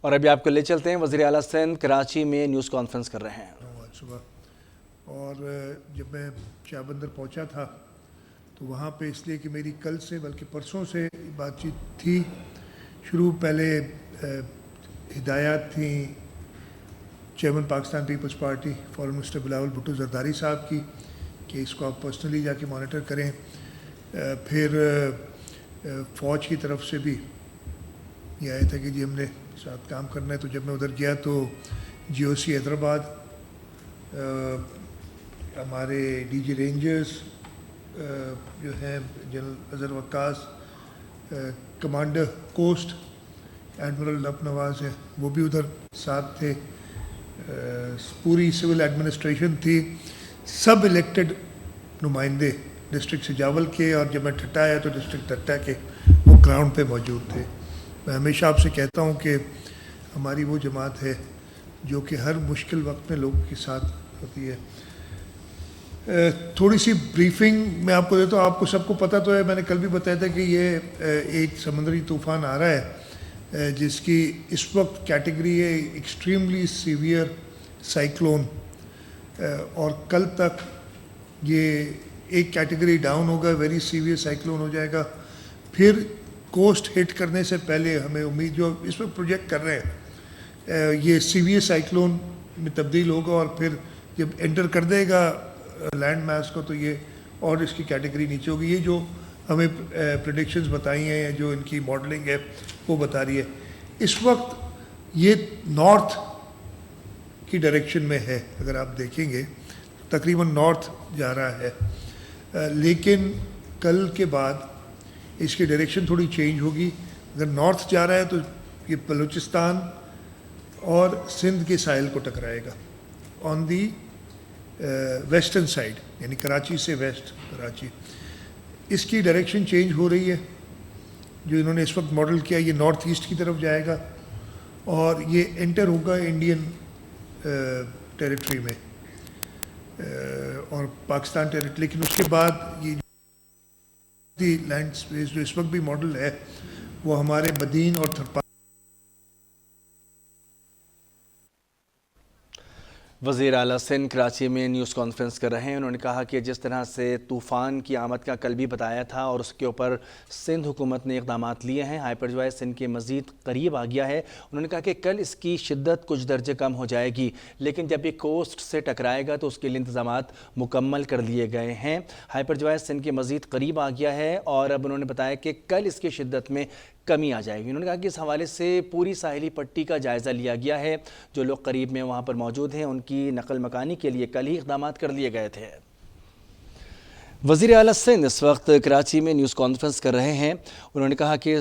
اور ابھی آپ کو لے چلتے ہیں، وزیر اعلیٰ سندھ کراچی میں نیوز کانفرنس کر رہے ہیں۔ آج صبح اور جب میں شاہ بندر پہنچا تھا تو وہاں پہ اس لیے کہ میری کل سے بلکہ پرسوں سے بات چیت تھی شروع، پہلے ہدایات تھیں chairman Pakistan Peoples Party foreign minister Bilawal Bhutto Zardari صاحب کی کہ اس کو آپ پرسنلی جا کے مانیٹر کریں، پھر فوج کی طرف سے بھی یہ آیا تھا کہ جی ہم نے ساتھ کام کرنا ہے۔ تو جب میں ادھر گیا تو جی او سی حیدرآباد، ہمارے ڈی جی رینجرز جو ہیں جنرل اظہر وقاص، کمانڈر کوسٹ ایڈمرل لب نواز ہیں، وہ بھی ادھر ساتھ تھے، پوری سول ایڈمنسٹریشن تھی، سب الیکٹڈ نمائندے ڈسٹرکٹ سجاول کے، اور جب میں ٹھٹا آیا تو ڈسٹرکٹ ٹھٹا کے وہ گراؤنڈ پہ موجود تھے۔ میں ہمیشہ آپ سے کہتا ہوں کہ ہماری وہ جماعت ہے جو کہ ہر مشکل وقت میں لوگوں کے ساتھ ہوتی ہے۔ تھوڑی سی بریفنگ میں آپ کو دیتا ہوں، آپ کو سب کو پتہ تو ہے، میں نے کل بھی بتایا تھا کہ یہ ایک سمندری طوفان آ رہا ہے جس کی اس وقت کیٹیگری ہے ایکسٹریملی سیویئر سائیکلون، اور کل تک یہ ایک کیٹیگری ڈاؤن ہوگا، ویری سیویئر سائیکلون ہو جائے گا، پھر کوسٹ ہٹ کرنے سے پہلے ہمیں امید جو اس وقت پروجیکٹ کر رہے ہیں یہ سیویئر سائیکلون میں تبدیل ہوگا، اور پھر جب انٹر کر دے گا لینڈ میس کو تو یہ اور اس کی کیٹیگری نیچے ہوگی۔ یہ جو ہمیں پریڈکشنز بتائی ہیں یا جو ان کی ماڈلنگ ہے وہ بتا رہی ہے، اس وقت یہ نارتھ کی ڈائریکشن میں ہے، اگر آپ دیکھیں گے تقریباً نارتھ جا رہا ہے، لیکن کل کے بعد اس کی ڈائریکشن تھوڑی چینج ہوگی۔ اگر نارتھ جا رہا ہے تو یہ بلوچستان اور سندھ کے ساحل کو ٹکرائے گا آن دی ویسٹرن سائڈ، یعنی کراچی سے ویسٹ کراچی۔ اس کی ڈائریکشن چینج ہو رہی ہے، جو انہوں نے اس وقت ماڈل کیا، یہ نارتھ ایسٹ کی طرف جائے گا اور یہ انٹر ہوگا انڈین ٹیریٹری میں اور پاکستان ٹیریٹری، لیکن اس کے بعد یہ لینڈ سپیس جو اس وقت بھی ماڈل ہے وہ ہمارے بدین اور تھرپا۔ وزیر اعلیٰ سندھ کراچی میں نیوز کانفرنس کر رہے ہیں۔ انہوں نے کہا کہ جس طرح سے طوفان کی آمد کا کل بھی بتایا تھا اور اس کے اوپر سندھ حکومت نے اقدامات لیے ہیں، ہائپر جو ہے سندھ کے مزید قریب آ گیا ہے۔ انہوں نے کہا کہ کل اس کی شدت کچھ درجے کم ہو جائے گی، لیکن جب یہ کوسٹ سے ٹکرائے گا تو اس کے لیے انتظامات مکمل کر لیے گئے ہیں۔ ہائپر جو ہے سندھ کے مزید قریب آ گیا ہے اور اب انہوں نے بتایا کہ کل اس کی شدت میں کمی آ جائے گی۔ انہوں نے کہا کہ اس حوالے سے پوری ساحلی پٹی کا جائزہ لیا گیا ہے، جو لوگ قریب میں وہاں پر موجود ہیں ان کی نقل مکانی کے لیے کل ہی اقدامات کر لیے گئے تھے۔ وزیر اعلیٰ سندھ اس وقت کراچی میں نیوز کانفرنس کر رہے ہیں۔ انہوں نے کہا کہ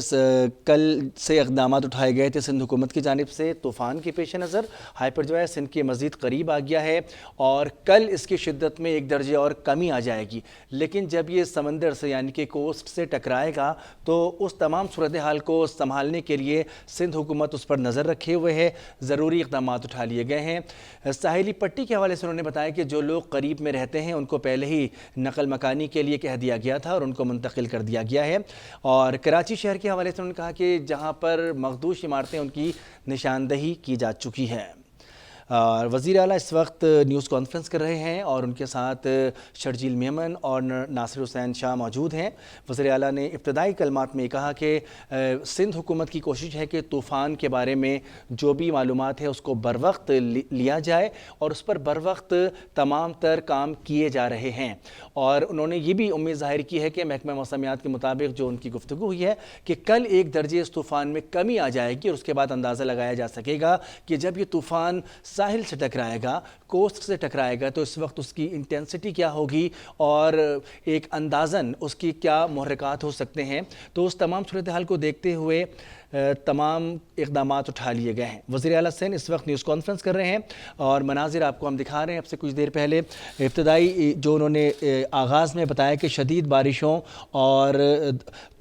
کل سے اقدامات اٹھائے گئے تھے سندھ حکومت کی جانب سے طوفان کے پیش نظر، ہائپر جو ہے سندھ کے مزید قریب آ گیا ہے اور کل اس کی شدت میں ایک درجے اور کمی آ جائے گی، لیکن جب یہ سمندر سے یعنی کہ کوسٹ سے ٹکرائے گا تو اس تمام صورتحال کو سنبھالنے کے لیے سندھ حکومت اس پر نظر رکھے ہوئے ہے، ضروری اقدامات اٹھا لیے گئے ہیں۔ ساحلی پٹی کے حوالے سے انہوں نے بتایا کہ جو لوگ قریب میں رہتے ہیں ان کو پہلے ہی نقل مکانی کے لیے کہہ دیا گیا تھا اور ان کو منتقل کر دیا گیا ہے، اور کراچی شہر کے حوالے سے انہوں نے کہا کہ جہاں پر مخدوش عمارتیں ان کی نشاندہی کی جا چکی ہے۔ وزیر اعلیٰ اس وقت نیوز کانفرنس کر رہے ہیں اور ان کے ساتھ شرجیل میمن اور ناصر حسین شاہ موجود ہیں۔ وزیر اعلیٰ نے ابتدائی کلمات میں کہا کہ سندھ حکومت کی کوشش ہے کہ طوفان کے بارے میں جو بھی معلومات ہے اس کو بر وقت لیا جائے اور اس پر بر وقت تمام تر کام کیے جا رہے ہیں، اور انہوں نے یہ بھی امید ظاہر کی ہے کہ محکمہ موسمیات کے مطابق جو ان کی گفتگو ہوئی ہے کہ کل ایک درجے اس طوفان میں کمی آ جائے گی اور اس کے بعد اندازہ لگایا جا سکے گا کہ جب یہ طوفان ساحل سے ٹکرائے گا، کوسٹ سے ٹکرائے گا تو اس وقت اس کی انٹینسٹی کیا ہوگی اور ایک اندازاً اس کی کیا محرکات ہو سکتے ہیں۔ تو اس تمام صورتحال کو دیکھتے ہوئے تمام اقدامات اٹھا لیے گئے ہیں۔ وزیر اعلیٰ سندھ اس وقت نیوز کانفرنس کر رہے ہیں اور مناظر آپ کو ہم دکھا رہے ہیں۔ اب سے کچھ دیر پہلے ابتدائی جو انہوں نے آغاز میں بتایا کہ شدید بارشوں اور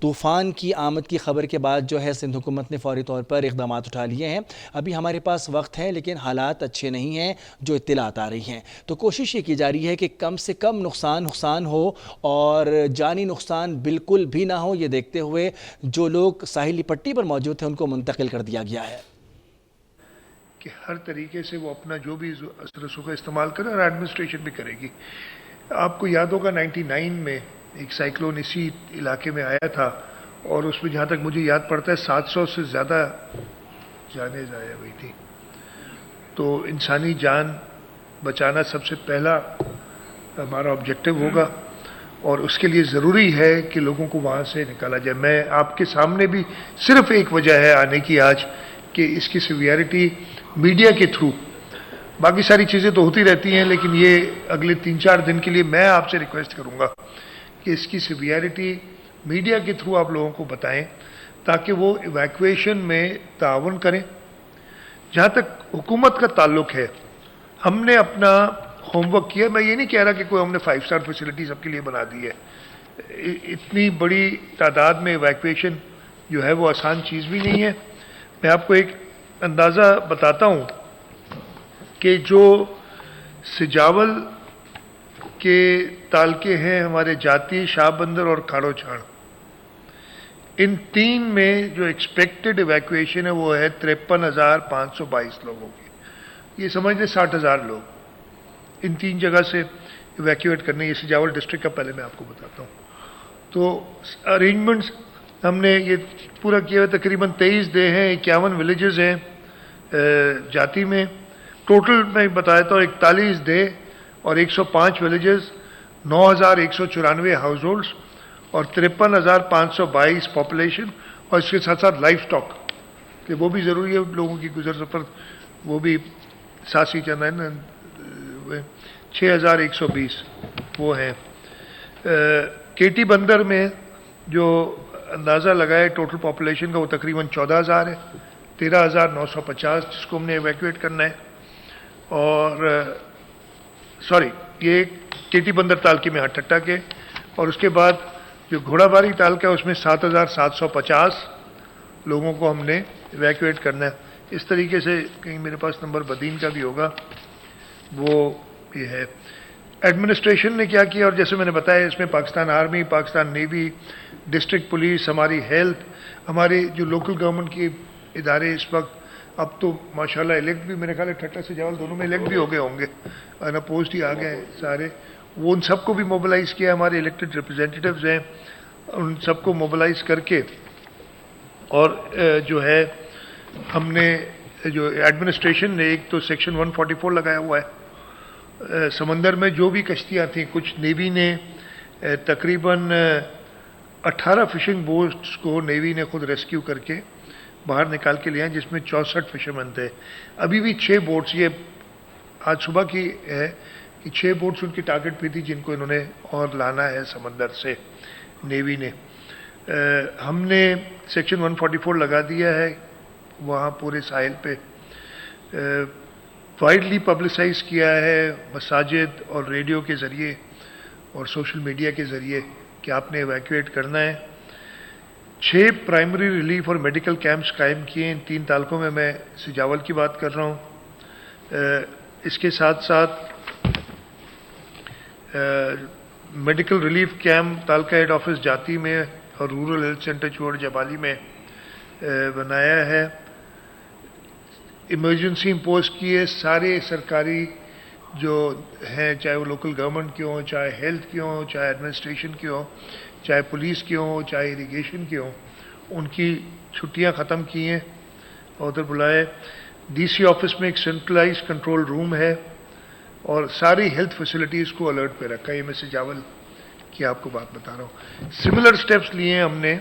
طوفان کی آمد کی خبر کے بعد جو ہے سندھ حکومت نے فوری طور پر اقدامات اٹھا لیے ہیں۔ ابھی ہمارے پاس وقت ہے لیکن حالات اچھے نہیں ہیں جو اطلاعات آ رہی ہیں، تو کوشش یہ کی جا رہی ہے کہ کم سے کم نقصان ہو اور جانی نقصان بالکل بھی نہ ہو، یہ دیکھتے ہوئے جو لوگ ساحلی پٹی پر موجود تھے ان کو منتقل کر دیا گیا ہے۔ کہ ہر طریقے سے وہ اپنا جو بھی اثر رسوخ کا استعمال کرے اور ایڈمنسٹریشن بھی کرے گی. آپ کو یاد ہوگا 99 میں ایک سائیکلون اسی علاقے میں آیا تھا اور اس میں جہاں تک مجھے یاد پڑتا ہے 700 سے زیادہ جانیں ضائع ہوئی تھی. تو انسانی جان بچانا سب سے پہلا ہمارا آبجیکٹو ہوگا اور اس کے لیے ضروری ہے کہ لوگوں کو وہاں سے نکالا جائے. میں آپ کے سامنے بھی صرف ایک وجہ ہے آنے کی آج کہ اس کی سیویرٹی میڈیا کے تھرو، باقی ساری چیزیں تو ہوتی رہتی ہیں لیکن یہ اگلے 3-4 دن کے لیے میں آپ سے ریکویسٹ کروں گا کہ اس کی سیویرٹی میڈیا کے تھرو آپ لوگوں کو بتائیں تاکہ وہ ایویکویشن میں تعاون کریں. جہاں تک حکومت کا تعلق ہے ہم نے اپنا ہوم ورک کیا. میں یہ نہیں کہہ رہا کہ کوئی ہم نے 5 اسٹار فیسلٹی سب کے لیے بنا دی ہے. اتنی بڑی تعداد میں ایویکویشن جو ہے وہ آسان چیز بھی نہیں ہے. میں آپ کو ایک اندازہ بتاتا ہوں کہ جو سجاول کے تعلقے ہیں ہمارے جاتی، شاہ بندر اور کھاڑو چھاڑ، ان 3 میں جو ایکسپیکٹڈ ایویکویشن ہے وہ ہے 53,522 لوگوں کی. یہ سمجھ لیں 60,000 لوگ ان 3 جگہ سے ایویکویٹ کرنے. یہ سجاول ڈسٹرکٹ کا پہلے میں آپ کو بتاتا ہوں. تو ارینجمنٹس ہم نے یہ پورا کیا ہے. تقریباً 23 دے ہیں، 51 ولیجز ہیں جاتی میں. ٹوٹل میں بتا دیتا ہوں 41 دے اور 105 ولیجز، 9,194 ہاؤس ہولڈس اور 53,522 پاپولیشن، اور اس کے ساتھ ساتھ لائف سٹاک کہ وہ بھی ضروری ہے لوگوں کی گزر سفر، وہ بھی ساتھ ہی چلنا ہے نا. 6,120 وہ ہیں. کیٹی بندر میں جو اندازہ لگائے ٹوٹل پاپولیشن کا وہ تقریباً 14,000 ہے. 13,950 جس کو ہم نے ایویکویٹ کرنا ہے. اور سوری یہ کیٹی بندر تالکے میں ٹھٹا کے، اور اس کے بعد جو گھوڑا باری تالکہ ہے اس میں 7,750 لوگوں کو ہم نے ایویکویٹ کرنا ہے. اس طریقے سے کہیں میرے پاس نمبر بدین کا بھی ہوگا وہ یہ ہے. ایڈمنسٹریشن نے کیا کیا، اور جیسے میں نے بتایا اس میں Pakistan army, Pakistan navy, district police, ہماری ہیلتھ، ہمارے جو لوکل گورنمنٹ کے ادارے اس وقت اب تو ماشاءاللہ الیکٹ بھی میرے خیال ہے ٹھٹا سے جاول دونوں میں الیکٹ بھی ہو گئے ہوں گے، نا پوسٹ ہی آ گئے ہیں سارے. وہ ان سب کو بھی موبلائز کیا. ہمارے الیکٹڈ ریپرزینٹیوز ہیں ان سب کو موبلائز کر کے، اور جو ہے ہم نے جو ایڈمنسٹریشن نے ایک تو سیکشن 144 لگایا ہوا ہے. سمندر میں جو بھی کشتیاں تھیں، کچھ نیوی نے تقریباً 18 فشنگ بوٹس کو نیوی نے خود ریسکیو کر کے باہر نکال کے لے آئے جس میں 64 فشرمین تھے. ابھی بھی 6 بوٹس، یہ آج صبح کی ہے کہ 6 بوٹس ان کی ٹارگٹ پہ تھی جن کو انہوں نے اور لانا ہے سمندر سے نیوی نے. ہم نے سیکشن 144 لگا دیا ہے وہاں پورے ساحل پہ. وائڈلی پبلسائز کیا ہے مساجد اور ریڈیو کے ذریعے اور سوشل میڈیا کے ذریعے کہ آپ نے ایویکویٹ کرنا ہے. 6 پرائمری ریلیف اور میڈیکل کیمپس قائم کیے ان 3 تعلقوں میں سجاول کی بات کر رہا ہوں. اس کے ساتھ ساتھ medical relief camp taluka head office جاتی میں اور رورل ہیلتھ سینٹر چوڑ جبالی میں بنایا ہے. ایمرجنسی امپوز کیے سارے سرکاری جو ہیں، چاہے وہ لوکل گورنمنٹ کے ہوں، چاہے ہیلتھ کے ہوں، چاہے ایڈمنسٹریشن کے ہوں، چاہے پولیس کے ہوں، چاہے اریگیشن کے ہوں، ان کی چھٹیاں ختم کی ہیں اور ادھر بلائے. ڈی سی آفس میں ایک سینٹرلائز کنٹرول روم ہے اور ساری ہیلتھ فیسلٹیز کو الرٹ پہ رکھا ہے. یہ میں سجاول کی آپ کو بات بتا رہا ہوں. سملر سٹیپس لیے ہیں ہم نے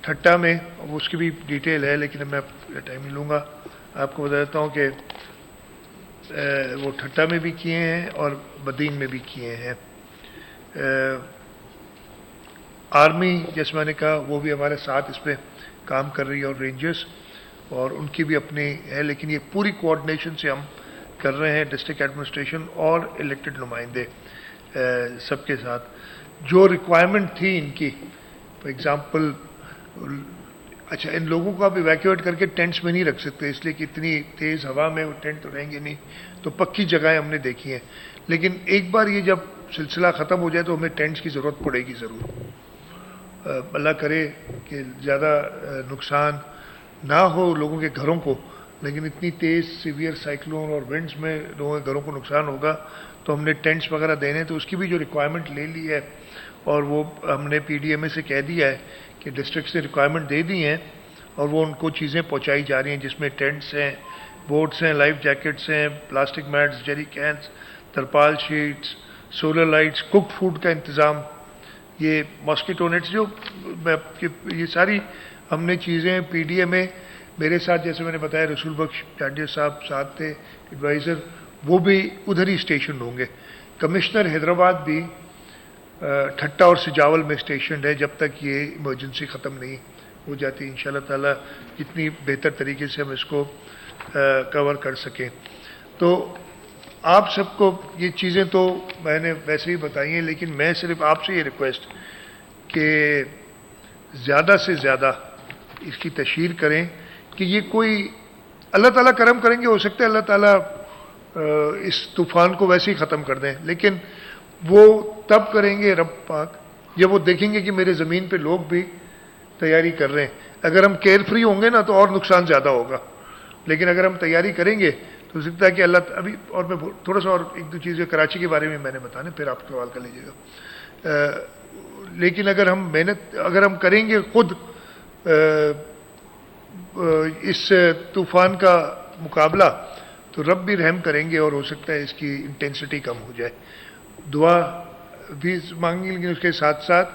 ٹھٹا میں، اس کی بھی ڈیٹیل ہے لیکن میں ٹائم نہیں لوں گا. آپ کو بتا دیتا ہوں کہ وہ ٹھٹا میں بھی کیے ہیں اور بدین میں بھی کیے ہیں. آرمی جیسے میں نے کہا وہ بھی ہمارے ساتھ اس پہ کام کر رہی ہے اور رینجرز، اور ان کی بھی اپنی ہے، لیکن یہ پوری کوآرڈینیشن سے ہم کر رہے ہیں ڈسٹرکٹ ایڈمنسٹریشن اور الیکٹڈ نمائندے سب کے ساتھ. جو ریکوائرمنٹ تھی ان کی، فار ایگزامپل اچھا ان لوگوں کو آپ ایویکویٹ کر کے ٹینٹس میں نہیں رکھ سکتے اس لیے کہ اتنی تیز ہوا میں وہ ٹینٹ تو رہیں گے نہیں، تو پکی جگہیں ہم نے دیکھی ہیں. لیکن ایک بار یہ جب سلسلہ ختم ہو جائے تو ہمیں ٹینٹس کی ضرورت پڑے گی ضرور. اللہ کرے کہ زیادہ نقصان نہ ہو لوگوں کے گھروں کو، لیکن اتنی تیز سیویئر سائیکلون اور ونڈز میں لوگوں کے گھروں کو نقصان ہوگا تو ہم نے ٹینٹس وغیرہ دینے تو اس کی بھی جو ریکوائرمنٹ لے لی ہے اور وہ ہم نے پی ڈی ایم اے سے کہہ دیا ہے کہ ڈسٹرکٹس نے ریکوائرمنٹ دے دی ہیں اور وہ ان کو چیزیں پہنچائی جا رہی ہیں جس میں ٹینٹس ہیں، بوٹس ہیں، لائف جیکٹس ہیں، پلاسٹک میٹس، جیری کینس، ترپال sheets, solar lights, cooked food کا انتظام، یہ ماسکیٹو نیٹس جو یہ ساری ہم نے چیزیں پی ڈی ایم اے میرے ساتھ جیسے میں نے بتایا رسول بخش جاڈیہ صاحب ساتھ تھے ایڈوائزر، وہ بھی ادھر ہی اسٹیشن ہوں گے. کمشنر حیدرآباد بھی ٹھٹا اور سجاول میں اسٹیشنڈ ہے جب تک یہ ایمرجنسی ختم نہیں ہو جاتی. انشاءاللہ تعالیٰ جتنی بہتر طریقے سے ہم اس کو کور کر سکیں. تو آپ سب کو یہ چیزیں تو میں نے ویسے ہی بتائی ہیں، لیکن میں صرف آپ سے یہ ریکویسٹ کہ زیادہ سے زیادہ اس کی تشہیر کریں کہ یہ کوئی اللہ تعالیٰ کرم کریں گے، ہو سکتا ہے اللہ تعالیٰ اس طوفان کو ویسے ہی ختم کر دیں، لیکن وہ تب کریں گے رب پاک جب وہ دیکھیں گے کہ میرے زمین پہ لوگ بھی تیاری کر رہے ہیں. اگر ہم کیئر فری ہوں گے نا تو اور نقصان زیادہ ہوگا، لیکن اگر ہم تیاری کریں گے تو ہو سکتا ہے کہ اللہ ابھی اور میں تھوڑا سا اور ایک دو چیزیں کراچی کے بارے میں نے بتانا پھر آپ سوال کر لیجیے گا. لیکن اگر ہم محنت اگر ہم کریں گے خود اس طوفان کا مقابلہ تو رب بھی رحم کریں گے اور ہو سکتا ہے اس کی انٹینسٹی کم ہو جائے. دعا بھی مانگیں لیکن اس کے ساتھ ساتھ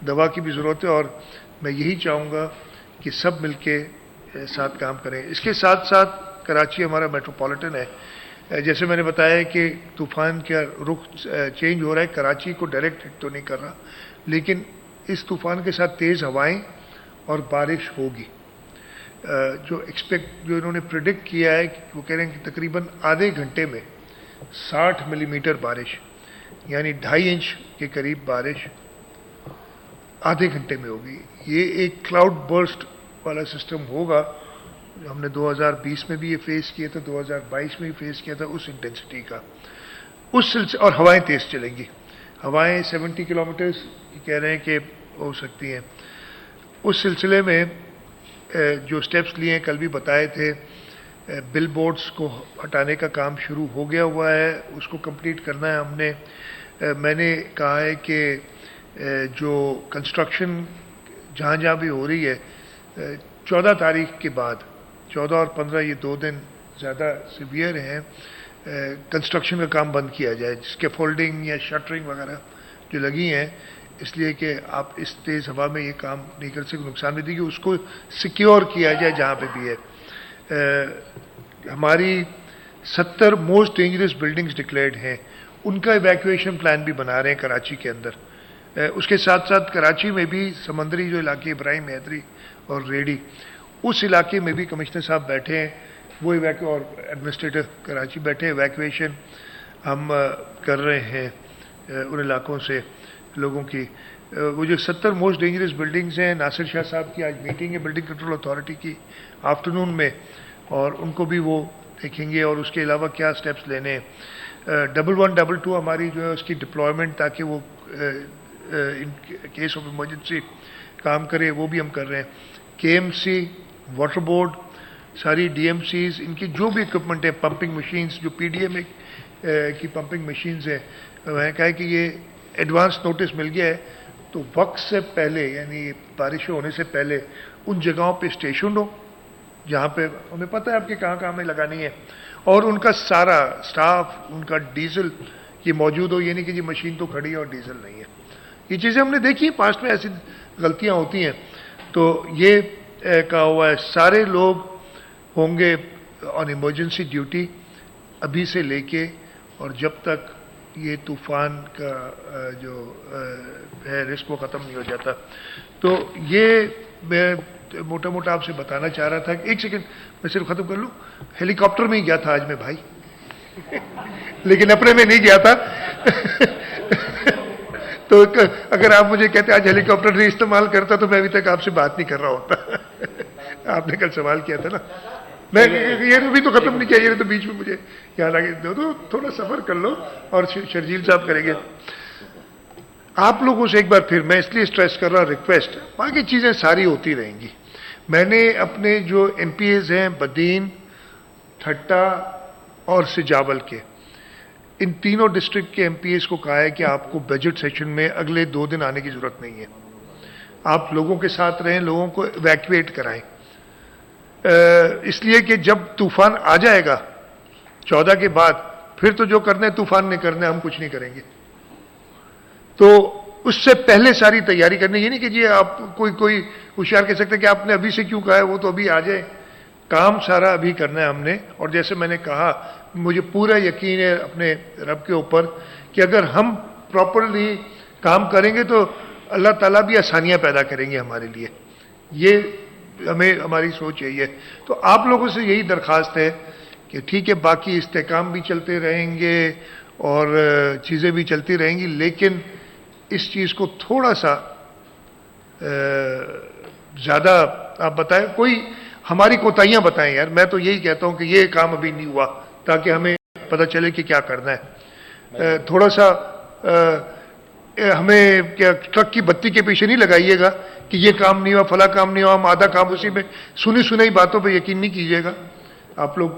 دوا کی بھی ضرورت ہے اور میں یہی چاہوں گا کہ سب مل کے ساتھ کام کریں. اس کے ساتھ ساتھ کراچی ہمارا میٹروپولیٹن ہے، جیسے میں نے بتایا کہ طوفان کا رخ چینج ہو رہا ہے، کراچی کو ڈائریکٹ ہٹ تو نہیں کر رہا لیکن اس طوفان کے ساتھ تیز ہوائیں اور بارش ہوگی. جو انہوں نے پریڈکٹ کیا ہے وہ کہہ رہے ہیں کہ تقریباً آدھے گھنٹے میں 60 ملی میٹر بارش یعنی 2.5 انچ کے قریب بارش آدھے گھنٹے میں ہوگی. یہ ایک کلاؤڈ برسٹ والا سسٹم ہوگا جو ہم نے 2020 میں بھی یہ فیس کیا تھا، 2022 میں بھی فیس کیا تھا اس انٹینسٹی کا. اس سلسلے اور ہوائیں تیز چلیں گی، ہوائیں 70 کلومیٹرز کہہ رہے ہیں کہ ہو سکتی ہیں. اس سلسلے میں جو سٹیپس لیے ہیں کل بھی بتائے تھے، بل بورڈز کو ہٹانے کا کام شروع ہو گیا ہوا ہے، اس کو کمپلیٹ کرنا ہے ہم نے. میں نے کہا ہے کہ جو کنسٹرکشن جہاں جہاں بھی ہو رہی ہے 14 تاریخ کے بعد 14 اور 15 یہ 2 دن زیادہ سیویئر ہیں، کنسٹرکشن کا کام بند کیا جائے، جس کے فولڈنگ یا شٹرنگ وغیرہ جو لگی ہیں، اس لیے کہ آپ اس تیز ہوا میں یہ کام نہیں کر سکتے، نقصان بھی دیگی، اس کو سیکیور کیا جائے جہاں پہ بھی ہے. ہماری 70 موسٹ ڈینجرس بلڈنگز ڈکلیئرڈ ہیں، ان کا ایویکویشن پلان بھی بنا رہے ہیں کراچی کے اندر. اس کے ساتھ ساتھ کراچی میں بھی سمندری جو علاقے ابراہیم حیدری اور ریڈی اس علاقے میں بھی کمشنر صاحب بیٹھے ہیں، وہ اور ایڈمنسٹریٹر کراچی بیٹھے ہیں. ایویکویشن ہم کر رہے ہیں ان علاقوں سے لوگوں کی. وہ جو 70 موسٹ ڈینجرس بلڈنگز ہیں، ناصر شاہ صاحب کی آج میٹنگ ہے بلڈنگ کنٹرول اتھارٹی کی آفٹرنون میں، اور ان کو بھی وہ دیکھیں گے اور اس کے علاوہ کیا سٹیپس لینے ہیں. 1122 ہماری جو ہے اس کی ڈپلائمنٹ تاکہ وہ ان کیس آف ایمرجنسی کام کرے، وہ بھی ہم کر رہے ہیں. کے ایم سی، واٹر بورڈ، ساری ڈی ایم سیز، ان کی جو بھی اکوپمنٹ ہے، پمپنگ مشینز جو پی ڈی ایم اے کی پمپنگ مشینز ہیں، میں نے کہا ہے کہ یہ ایڈوانس نوٹس مل گیا ہے تو وقت سے پہلے یعنی بارش ہونے سے پہلے ان جگہوں پہ اسٹیشن ہو جہاں پہ ہمیں پتہ ہے آپ کے کہاں کہاں ہمیں لگانی ہے، اور ان کا سارا سٹاف، ان کا ڈیزل یہ موجود ہو، یہ نہیں کہ جی مشین تو کھڑی ہے اور ڈیزل نہیں ہے. یہ چیزیں ہم نے دیکھی ہیں پاسٹ میں، ایسی غلطیاں ہوتی ہیں. تو یہ کہا ہوا ہے سارے لوگ ہوں گے آن ایمرجنسی ڈیوٹی ابھی سے لے کے اور جب تک یہ طوفان کا جو ہے رسک وہ ختم نہیں ہو جاتا. تو یہ میں موٹا موٹا آپ سے بتانا چاہ رہا تھا. ایک سیکنڈ میں صرف ختم کر لوں. ہیلی کاپٹر میں ہی گیا تھا آج میں بھائی لیکن اپنے میں نہیں گیا تھا تو اگر آپ مجھے کہتے آج ہیلی کاپٹر نہیں استعمال کرتا تو میں ابھی تک آپ سے بات نہیں کر رہا ہوتا آپ نے کل سوال کیا تھا نا. میں یہ بھی تو ختم نہیں کیا، یہ تو بیچ میں مجھے یاد آ گیا. تو تھوڑا سفر کر لو اور شرجیل صاحب کریں گے. آپ لوگوں سے ایک بار پھر میں اس لیے اسٹریس کر رہا ہوں، ریکویسٹ، باقی چیزیں ساری ہوتی رہیں گی. میں نے اپنے جو ایم پی ایز ہیں بدین ٹھٹا اور سجاول کے ان تینوں ڈسٹرکٹ کے ایم پی ایز کو کہا ہے کہ آپ کو بجٹ سیشن میں اگلے 2 دن آنے کی ضرورت نہیں ہے. آپ لوگوں کے ساتھ رہیں, لوگوں کو ایویکویٹ کرائیں, اس لیے کہ جب طوفان آ جائے گا 14 کے بعد, پھر تو جو کرنا ہے طوفان نے کرنا ہے, ہم کچھ نہیں کریں گے. تو اس سے پہلے ساری تیاری کرنی. یہ نہیں کہ جی آپ کوئی ہوشیار کہہ سکتے کہ آپ نے ابھی سے کیوں کہا ہے, وہ تو ابھی آ جائے. کام سارا ابھی کرنا ہے ہم نے. اور جیسے میں نے کہا, مجھے پورا یقین ہے اپنے رب کے اوپر کہ اگر ہم پراپرلی کام کریں گے تو اللہ تعالیٰ بھی آسانیاں پیدا کریں گے ہمارے لیے. یہ ہماری سوچ یہی ہے. تو آپ لوگوں سے یہی درخواست ہے کہ ٹھیک ہے, باقی استحکام بھی چلتے رہیں گے اور چیزیں بھی چلتی رہیں گی, لیکن اس چیز کو تھوڑا سا زیادہ آپ بتائیں, کوئی ہماری کوتاہیاں بتائیں یار. میں تو یہی کہتا ہوں کہ یہ کام ابھی نہیں ہوا, تاکہ ہمیں پتہ چلے کہ کیا کرنا ہے. تھوڑا سا ہمیں کیا ٹرک کی بتی کے پیچھے نہیں لگائیے گا کہ یہ کام نہیں ہوا, فلاں کام نہیں ہوا. ہم آدھا کام اسی میں سنی باتوں پہ یقین نہیں کیجیے گا. آپ لوگ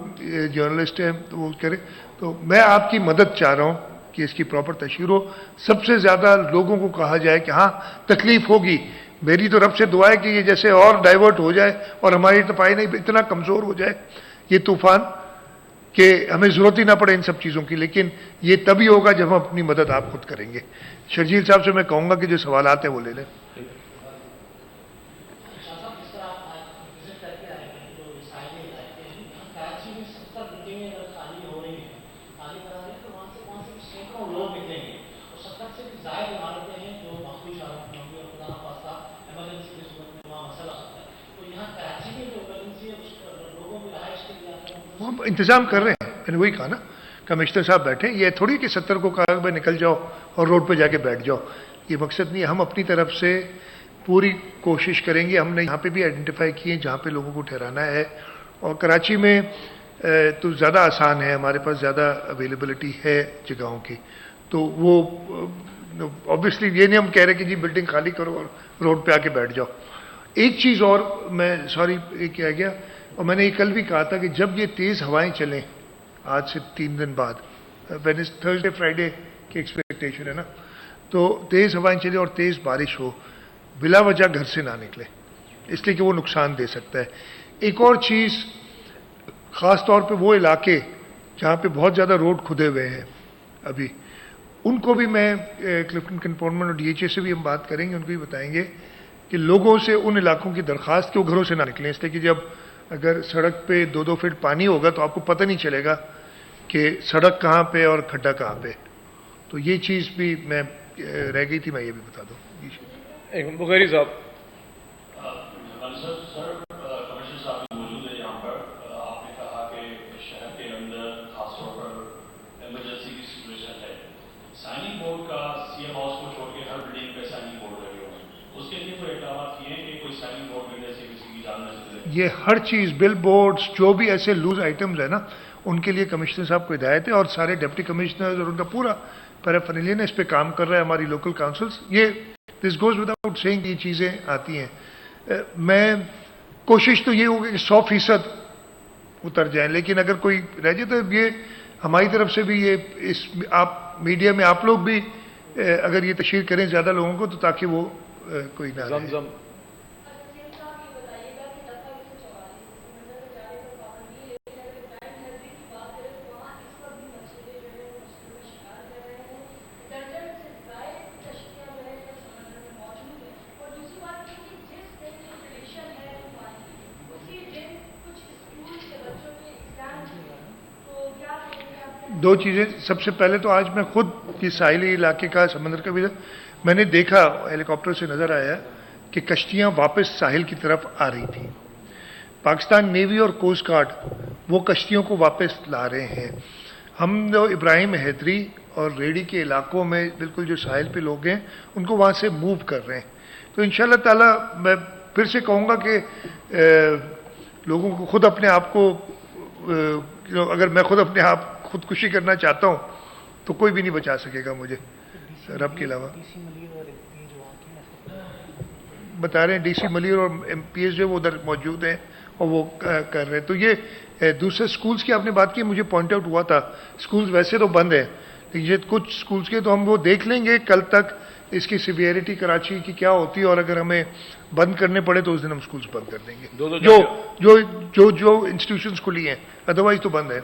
جرنلسٹ ہیں تو وہ کریں. تو میں آپ کی مدد چاہ رہا ہوں کہ اس کی پراپر تشہیر ہو. سب سے زیادہ لوگوں کو کہا جائے کہ ہاں تکلیف ہوگی. میری تو رب سے دعا ہے کہ یہ جیسے اور ڈائیورٹ ہو جائے اور ہماری طرف نہیں اتنا کمزور ہو جائے یہ طوفان کہ ہمیں ضرورت ہی نہ پڑے ان سب چیزوں کی. لیکن یہ تبھی ہوگا جب ہم اپنی مدد آپ خود کریں گے. شرجیل صاحب سے میں کہوں گا کہ جو سوالات ہیں وہ لے لیں. وہ ہم انتظام کر رہے ہیں. میں نے وہی کہا نا, کمشنر صاحب بیٹھے. یہ تھوڑی کہ 70 کو کہا کہ نکل جاؤ اور روڈ پہ جا کے بیٹھ جاؤ. یہ مقصد نہیں ہے. ہم اپنی طرف سے پوری کوشش کریں گے. ہم نے یہاں پہ بھی آئیڈینٹیفائی کیے جہاں پہ لوگوں کو ٹھہرانا ہے. اور کراچی میں تو زیادہ آسان ہے, ہمارے پاس زیادہ اویلیبلٹی ہے جگہوں کی. تو وہ آبویسلی یہ نہیں ہم کہہ رہے کہ جی بلڈنگ خالی کرو اور روڈ پہ آ کے بیٹھ جاؤ. ایک چیز اور میں سوری کیا گیا, اور میں نے یہ کل بھی کہا تھا کہ جب یہ تیز ہوائیں چلیں آج سے 3 دن بعد, تھرسڈے فرائیڈے کی ایکسپیکٹیشن ہے نا, تو تیز ہوائیں چلیں اور تیز بارش ہو, بلا وجہ گھر سے نہ نکلے, اس لیے کہ وہ نقصان دے سکتا ہے. ایک اور چیز, خاص طور پہ وہ علاقے جہاں پہ بہت زیادہ روڈ کھدے ہوئے ہیں ابھی, ان کو بھی میں کلفٹن کنٹونمنٹ اور ڈی ایچ اے سے بھی ہم بات کریں گے, ان کو بھی بتائیں گے کہ لوگوں سے ان علاقوں کی درخواست کہ وہ گھروں سے نہ نکلیں. اس لیے کہ جب اگر سڑک پہ 2-2 فٹ پانی ہوگا تو آپ کو پتہ نہیں چلے گا کہ سڑک کہاں پہ اور کھڈا کہاں پہ. تو یہ چیز بھی میں رہ گئی تھی, میں یہ بھی بتا دوں. بغیری صاحب. یہ ہر چیز بل بورڈز جو بھی ایسے لوز آئٹمز ہیں نا, ان کے لیے کمشنر صاحب کو ہدایت ہے, اور سارے ڈپٹی کمشنرز اور ان کا پورا پیرافرنیلین اس پہ کام کر رہا ہے. ہماری لوکل کاؤنسلز, یہ دس گوز ود آؤٹ سیئنگ, یہ چیزیں آتی ہیں. میں کوشش تو یہ ہوگی کہ 100% اتر جائیں, لیکن اگر کوئی رہ جائے تو یہ ہماری طرف سے بھی یہ اس آپ میڈیا میں آپ لوگ بھی اگر یہ تشہیر کریں زیادہ لوگوں کو, تو تاکہ وہ کوئی نہ زمزم. دو چیزیں. سب سے پہلے تو آج میں خود یہ ساحلی علاقے کا سمندر کا بھی میں نے دیکھا, ہیلی کاپٹر سے نظر آیا کہ کشتیاں واپس ساحل کی طرف آ رہی تھیں. پاکستان نیوی اور کوسٹ گارڈ وہ کشتیوں کو واپس لا رہے ہیں. ہم جو ابراہیم حیدری اور ریڈی کے علاقوں میں بالکل جو ساحل پہ لوگ ہیں ان کو وہاں سے موو کر رہے ہیں. تو انشاءاللہ تعالی میں پھر سے کہوں گا کہ لوگوں کو خود اپنے آپ کو, اگر میں خود اپنے آپ خودکشی کرنا چاہتا ہوں تو کوئی بھی نہیں بچا سکے گا مجھے رب کے علاوہ. بتا رہے ہیں ڈی سی ملیر اور ایم پی ایس جو وہ ادھر موجود ہیں, اور وہ کر رہے ہیں. تو یہ دوسرے سکولز کی آپ نے بات کی, مجھے پوائنٹ آؤٹ ہوا تھا سکولز ویسے تو بند ہیں, لیکن یہ کچھ سکولز کے تو ہم وہ دیکھ لیں گے کل تک اس کی سیویئرٹی کراچی کی کیا ہوتی ہے, اور اگر ہمیں بند کرنے پڑے تو اس دن ہم سکولز بند کر دیں گے جو انسٹیٹیوشنز کھلی ہیں, ادروائز تو بند ہے.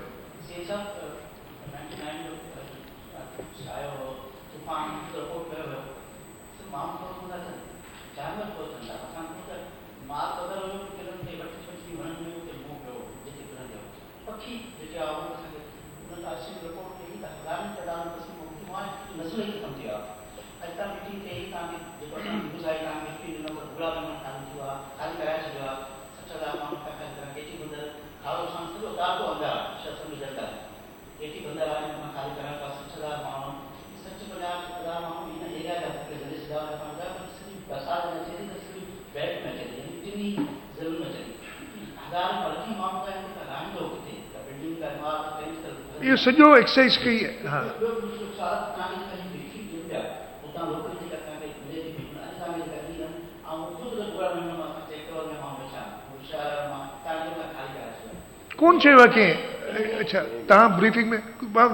یہ سجو ایکسرسائز کی ہے. ہاں کون سے واقعے ہیں؟ اچھا تاں بریفنگ میں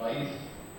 22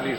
please.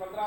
15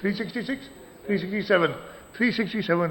366, 367।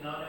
2099